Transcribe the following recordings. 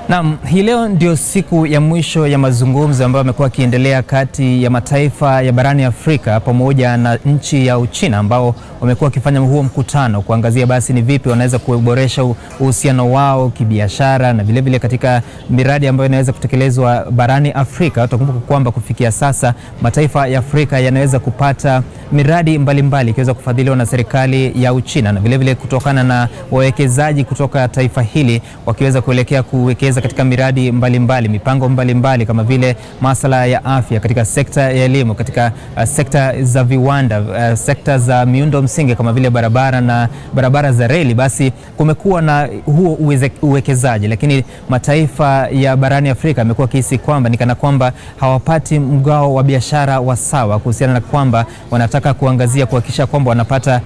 Naam, hii leo ndio siku ya mwisho ya mazungumzo ambayo yamekuwa yakiendelea kati ya mataifa ya barani Afrika pamoja na nchi ya Uchina ambao wamekuwa wakifanya huo mkutano kuangazia basi ni vipi wanaweza kuboresha uhusiano wao kibiashara na vile vile katika miradi ambayo inaweza kutekelezwa barani Afrika. Tutakumbuka kwamba kufikia sasa mataifa ya Afrika yanaweza kupata miradi mbalimbali ikiweza kufadhiliwa na serikali ya Uchina na vile vile kutokana na wawekezaji kutoka taifa hili wakiweza kuelekea kuwekeza katika miradi mbalimbali, mipango mbalimbali kama vile masuala ya afya, katika sekta ya elimu, katika sekta za viwanda, sekta za miundo msingi kama vile barabara na barabara za reli. Basi kumekuwa na huo uwekezaji, lakini mataifa ya barani Afrika yamekuwa kihisi kwamba ni kana kwamba hawapati mgao wa biashara wa sawa, kuhusiana na kwamba wanataka kuangazia kuhakikisha kwamba wanapata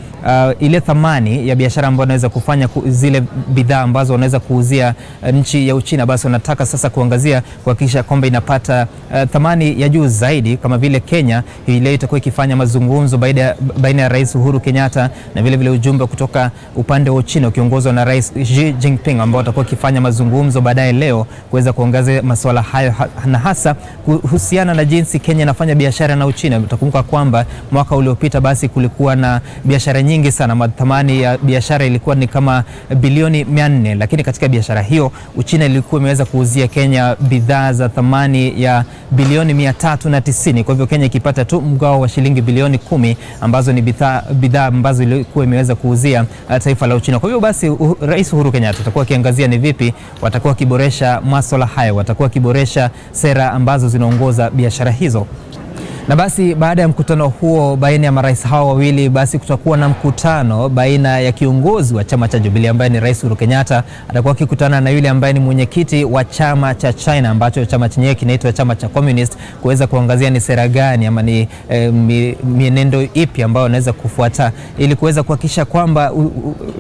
ile thamani ya biashara ambayo wanaweza kufanya zile bidhaa ambazo wanaweza kuuzia nchi ya Uchina. Basi wanataka sasa kuangazia kuhakikisha kwamba inapata thamani ya juu zaidi, kama vile Kenya hii leo itakuwa ikifanya mazungumzo baina ya Rais Uhuru Kenyatta na vile vile ujumbe kutoka upande wa Uchina ukiongozwa na Rais Xi Jinping, ambao watakuwa kifanya mazungumzo baadaye leo kuweza kuongeza masuala hayo na hasa kuhusiana na jinsi Kenya inafanya biashara na Uchina. Utakumbuka kwamba mwaka uliopita basi kulikuwa na biashara nyingi sana, thamani ya biashara ilikuwa ni kama bilioni 400, lakini katika biashara hiyo Uchina ilikuwa imeweza kuuzia Kenya bidhaa za thamani ya bilioni 390. Kwa hivyo Kenya ikipata tu mgao wa shilingi bilioni 10 ambazo ni bidhaa ambazo ilikuwa imeweza kuuzia taifa la Uchina. Kwa hivyo basi Rais Uhuru Kenyatta atakuwa akiangazia ni vipi watakuwa kiboresha masuala hayo, watakuwa kiboresha sera ambazo zinaongoza biashara hizo. Na basi baada ya mkutano huo baina ya marais hao wawili, basi kutakuwa na mkutano baina ya kiongozi wa chama cha Jubilee ambaye ni Rais Uhuru Kenyatta, atakuwa akikutana na yule ambaye ni mwenyekiti wa chama cha China ambacho chama chenyewe kinaitwa chama cha Communist, kuweza kuangazia ni sera gani ama ni mienendo ipi ambayo wanaweza kufuata ili kuweza kuhakikisha kwamba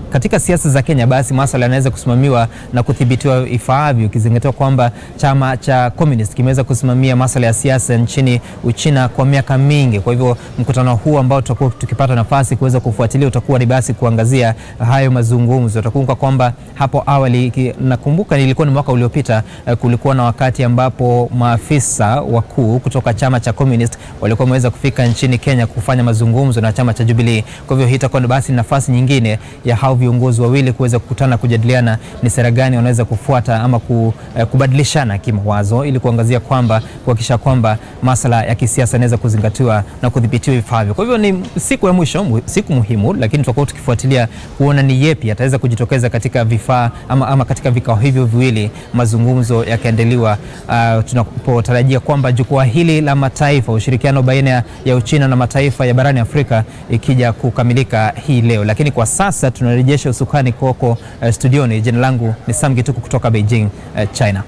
katika siasa za Kenya basi masuala yanaweza kusimamiwa na kudhibitiwa ifaavyo, ukizingatiwa kwamba chama cha Communist kimeweza kusimamia masuala ya siasa nchini Uchina kwa miaka mingi. Kwa hivyo mkutano huu ambao tutakuwa tukipata nafasi kuweza kufuatilia utakuwa ni basi kuangazia hayo mazungumzo. Utakumbuka kwamba hapo awali, nakumbuka ilikuwa ni mwaka uliopita, kulikuwa na wakati ambapo maafisa wakuu kutoka chama cha Communist walikuwa wameweza kufika nchini Kenya kufanya mazungumzo na chama cha Jubilee. Kwa hivyo hii itakuwa basi nafasi nyingine ya hao viongozi wawili kuweza kukutana, kujadiliana ni sera gani wanaweza kufuata ama kubadilishana kimawazo ili kuangazia kwamba kuhakikisha kwamba masuala ya kisiasa yanaweza kuzingatiwa na kudhibitiwa ifaavyo. Kwa hivyo ni siku ya mwisho, siku muhimu, lakini tutakuwa tukifuatilia kuona ni yepi ataweza kujitokeza katika ama katika vikao hivyo viwili, mazungumzo yakaendelewa. Tunapotarajia kwamba jukwaa hili la mataifa, ushirikiano baina ya Uchina na mataifa ya barani Afrika ikija kukamilika hii leo. Lakini kwa sasa tunarejesha usukani kwako studioni. Jina langu ni Sam Gituku kutoka Beijing, China.